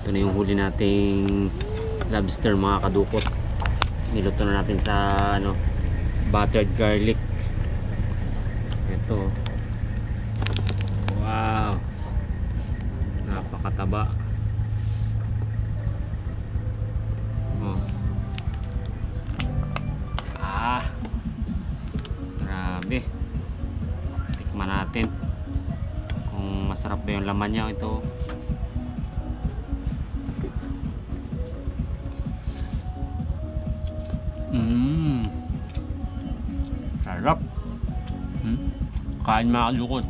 Ito na yung huli nating lobster mga kadukot. Niluto na natin sa ano, buttered garlic. Ito. Wow. Napakataba. Oh. Grabe. Tikman natin kung masarap ba yung laman niya. Ito. Sarap. Kain mga kadukot.